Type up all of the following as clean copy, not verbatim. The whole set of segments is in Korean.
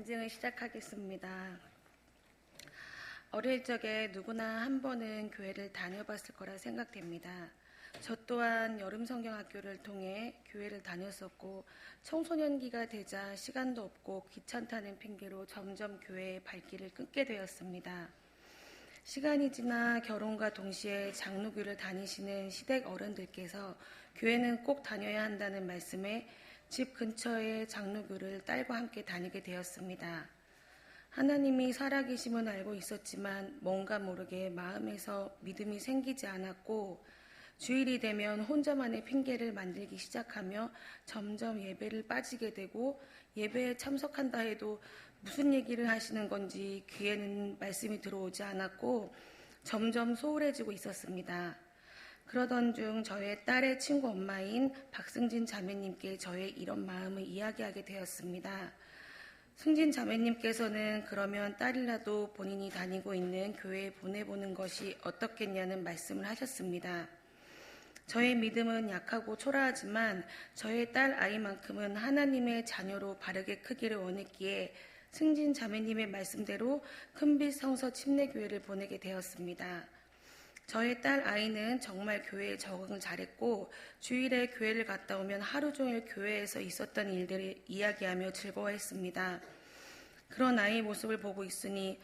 인증을 시작하겠습니다. 어릴 적에 누구나 한 번은 교회를 다녀봤을 거라 생각됩니다. 저 또한 여름 성경학교를 통해 교회를 다녔었고 청소년기가 되자 시간도 없고 귀찮다는 핑계로 점점 교회의 발길을 끊게 되었습니다. 시간이 지나 결혼과 동시에 장로교를 다니시는 시댁 어른들께서 교회는 꼭 다녀야 한다는 말씀에 집 근처의 장로교를 딸과 함께 다니게 되었습니다. 하나님이 살아계심은 알고 있었지만 뭔가 모르게 마음에서 믿음이 생기지 않았고 주일이 되면 혼자만의 핑계를 만들기 시작하며 점점 예배를 빠지게 되고 예배에 참석한다 해도 무슨 얘기를 하시는 건지 귀에는 말씀이 들어오지 않았고 점점 소홀해지고 있었습니다. 그러던 중 저의 딸의 친구 엄마인 박승진 자매님께 저의 이런 마음을 이야기하게 되었습니다. 승진 자매님께서는 그러면 딸이라도 본인이 다니고 있는 교회에 보내보는 것이 어떻겠냐는 말씀을 하셨습니다. 저의 믿음은 약하고 초라하지만 저의 딸 아이만큼은 하나님의 자녀로 바르게 크기를 원했기에 승진 자매님의 말씀대로 큰빛 성서 침례교회를 보내게 되었습니다. 저의 딸 아이는 정말 교회에 적응을 잘했고 주일에 교회를 갔다 오면 하루 종일 교회에서 있었던 일들을 이야기하며 즐거워했습니다. 그런 아이의 모습을 보고 있으니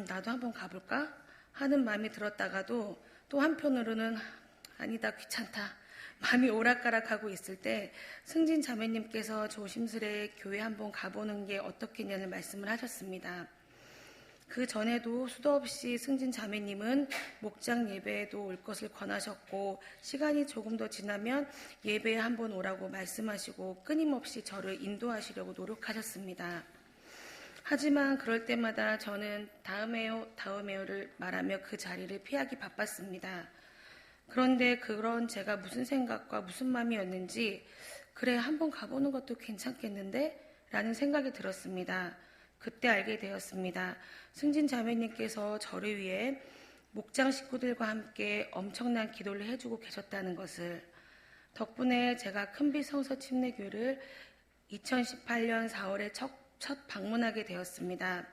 나도 한번 가볼까? 하는 마음이 들었다가도 또 한편으로는 아니다 귀찮다 마음이 오락가락하고 있을 때 승진 자매님께서 조심스레 교회 한번 가보는 게 어떻겠냐는 말씀을 하셨습니다. 그 전에도 수도 없이 승진 자매님은 목장 예배에도 올 것을 권하셨고 시간이 조금 더 지나면 예배에 한번 오라고 말씀하시고 끊임없이 저를 인도하시려고 노력하셨습니다. 하지만 그럴 때마다 저는 다음에요를 말하며 그 자리를 피하기 바빴습니다. 그런데 그런 제가 무슨 생각과 무슨 마음이었는지 그래 한번 가보는 것도 괜찮겠는데? 라는 생각이 들었습니다. 그때 알게 되었습니다. 승진 자매님께서 저를 위해 목장 식구들과 함께 엄청난 기도를 해주고 계셨다는 것을. 덕분에 제가 큰빛 성서 침례교를 2018년 4월에 첫 방문하게 되었습니다.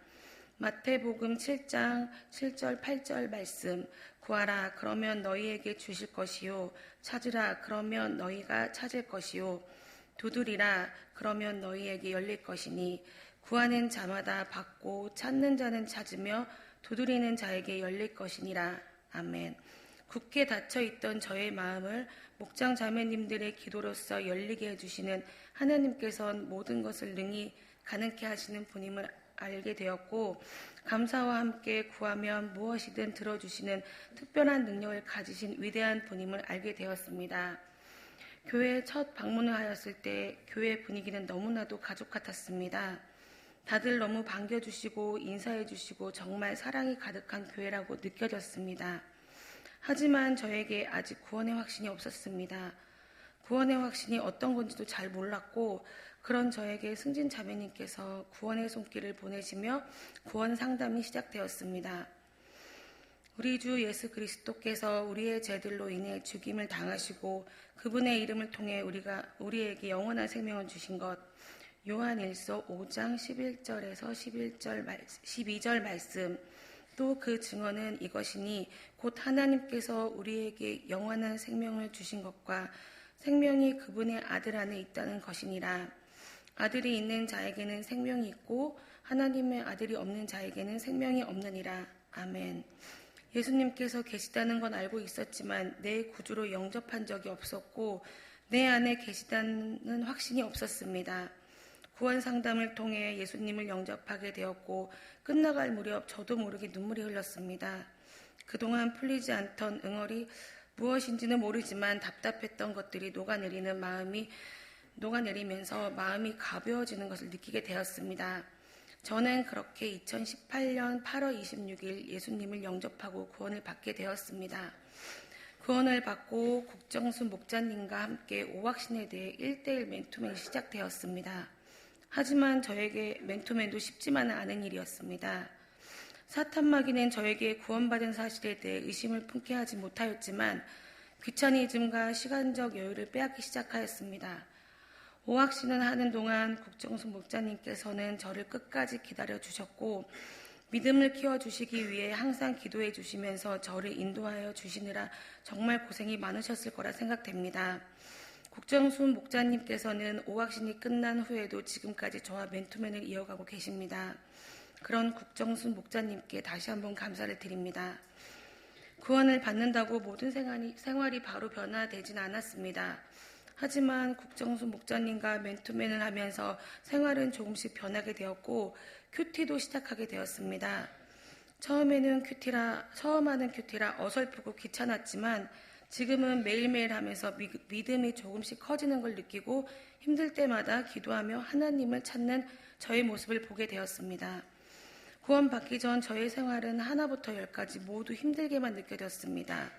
마태복음 7장 7절 8절 말씀 구하라 그러면 너희에게 주실 것이요 찾으라 그러면 너희가 찾을 것이요 두드리라 그러면 너희에게 열릴 것이니 구하는 자마다 받고 찾는 자는 찾으며 두드리는 자에게 열릴 것이니라. 아멘. 굳게 닫혀있던 저의 마음을 목장 자매님들의 기도로서 열리게 해주시는 하나님께서는 모든 것을 능히 가능케 하시는 분임을 알게 되었고 감사와 함께 구하면 무엇이든 들어주시는 특별한 능력을 가지신 위대한 분임을 알게 되었습니다. 교회에 첫 방문을 하였을 때 교회 분위기는 너무나도 가족 같았습니다. 다들 너무 반겨주시고 인사해주시고 정말 사랑이 가득한 교회라고 느껴졌습니다. 하지만 저에게 아직 구원의 확신이 없었습니다. 구원의 확신이 어떤 건지도 잘 몰랐고 그런 저에게 승진 자매님께서 구원의 손길을 보내시며 구원 상담이 시작되었습니다. 우리 주 예수 그리스도께서 우리의 죄들로 인해 죽임을 당하시고 그분의 이름을 통해 우리에게 영원한 생명을 주신 것 요한일서 5장 11절에서 12절 말씀 또 그 증언은 이것이니 곧 하나님께서 우리에게 영원한 생명을 주신 것과 생명이 그분의 아들 안에 있다는 것이니라. 아들이 있는 자에게는 생명이 있고 하나님의 아들이 없는 자에게는 생명이 없느니라. 아멘. 예수님께서 계시다는 건 알고 있었지만 내 구주로 영접한 적이 없었고 내 안에 계시다는 확신이 없었습니다. 구원 상담을 통해 예수님을 영접하게 되었고 끝나갈 무렵 저도 모르게 눈물이 흘렀습니다. 그동안 풀리지 않던 응어리 무엇인지는 모르지만 답답했던 것들이 녹아내리면서 마음이 가벼워지는 것을 느끼게 되었습니다. 저는 그렇게 2018년 8월 26일 예수님을 영접하고 구원을 받게 되었습니다. 구원을 받고 국정순 목자님과 함께 오확신에 대해 1:1 맨투맨이 시작되었습니다. 하지만 저에게 맨투맨도 쉽지만은 않은 일이었습니다. 사탄마귀는 저에게 구원받은 사실에 대해 의심을 품게 하지 못하였지만 귀차니즘과 시간적 여유를 빼앗기 시작하였습니다. 오학신을 하는 동안 국정수 목자님께서는 저를 끝까지 기다려 주셨고 믿음을 키워주시기 위해 항상 기도해 주시면서 저를 인도하여 주시느라 정말 고생이 많으셨을 거라 생각됩니다. 국정수 목자님께서는 오학신이 끝난 후에도 지금까지 저와 맨투맨을 이어가고 계십니다. 그런 국정수 목자님께 다시 한번 감사를 드립니다. 구원을 받는다고 모든 생활이 바로 변화되진 않았습니다. 하지만 국정수 목자님과 맨투맨을 하면서 생활은 조금씩 변하게 되었고 큐티도 시작하게 되었습니다. 처음 하는 큐티라 어설프고 귀찮았지만 지금은 매일매일 하면서 믿음이 조금씩 커지는 걸 느끼고 힘들 때마다 기도하며 하나님을 찾는 저의 모습을 보게 되었습니다. 구원받기 전 저의 생활은 하나부터 열까지 모두 힘들게만 느껴졌습니다.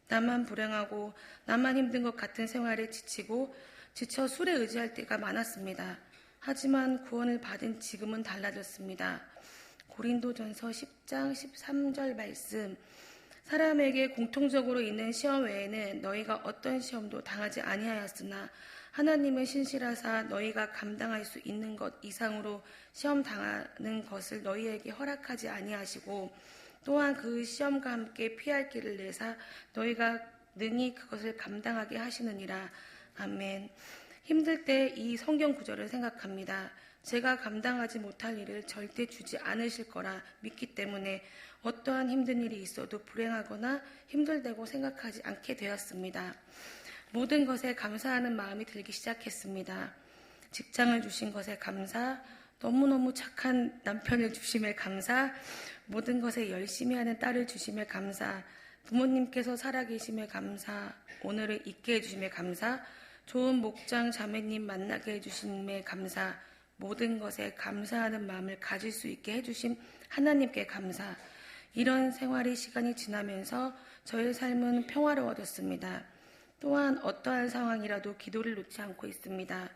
나만 불행하고 나만 힘든 것 같은 생활에 지쳐 술에 의지할 때가 많았습니다. 하지만 구원을 받은 지금은 달라졌습니다. 고린도전서 10장 13절 말씀, 사람에게 공통적으로 있는 시험 외에는 너희가 어떤 시험도 당하지 아니하였으나 하나님은 신실하사 너희가 감당할 수 있는 것 이상으로 시험 당하는 것을 너희에게 허락하지 아니하시고 또한 그 시험과 함께 피할 길을 내사 너희가 능히 그것을 감당하게 하시느니라. 아멘. 힘들 때 이 성경 구절을 생각합니다. 제가 감당하지 못할 일을 절대 주지 않으실 거라 믿기 때문에 어떠한 힘든 일이 있어도 불행하거나 힘들다고 생각하지 않게 되었습니다. 모든 것에 감사하는 마음이 들기 시작했습니다. 직장을 주신 것에 감사, 너무너무 착한 남편을 주심에 감사, 모든 것에 열심히 하는 딸을 주심에 감사, 부모님께서 살아계심에 감사, 오늘을 있게 해주심에 감사, 좋은 목장 자매님 만나게 해주심에 감사, 모든 것에 감사하는 마음을 가질 수 있게 해주심 하나님께 감사. 이런 생활의 시간이 지나면서 저의 삶은 평화로워졌습니다. 또한 어떠한 상황이라도 기도를 놓지 않고 있습니다.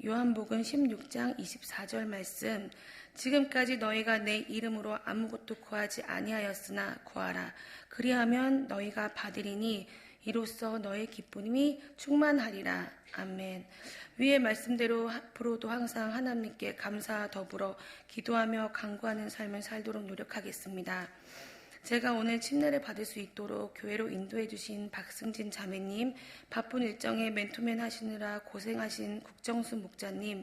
요한복음 16장 24절 말씀, 지금까지 너희가 내 이름으로 아무것도 구하지 아니하였으나 구하라. 그리하면 너희가 받으리니 이로써 너의 기쁨이 충만하리라. 아멘. 위의 말씀대로 앞으로도 항상 하나님께 감사와 더불어 기도하며 간구하는 삶을 살도록 노력하겠습니다. 제가 오늘 침례를 받을 수 있도록 교회로 인도해 주신 박승진 자매님, 바쁜 일정에 맨투맨 하시느라 고생하신 국정수 목자님,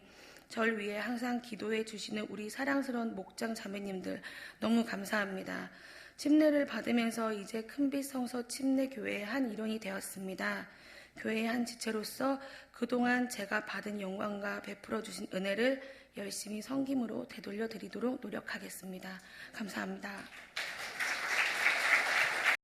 절 위해 항상 기도해 주시는 우리 사랑스러운 목장 자매님들 너무 감사합니다. 침례를 받으면서 이제 큰빛 성서 침례교회의 한 일원이 되었습니다. 교회의 한 지체로서 그동안 제가 받은 영광과 베풀어 주신 은혜를 열심히 섬김으로 되돌려 드리도록 노력하겠습니다. 감사합니다.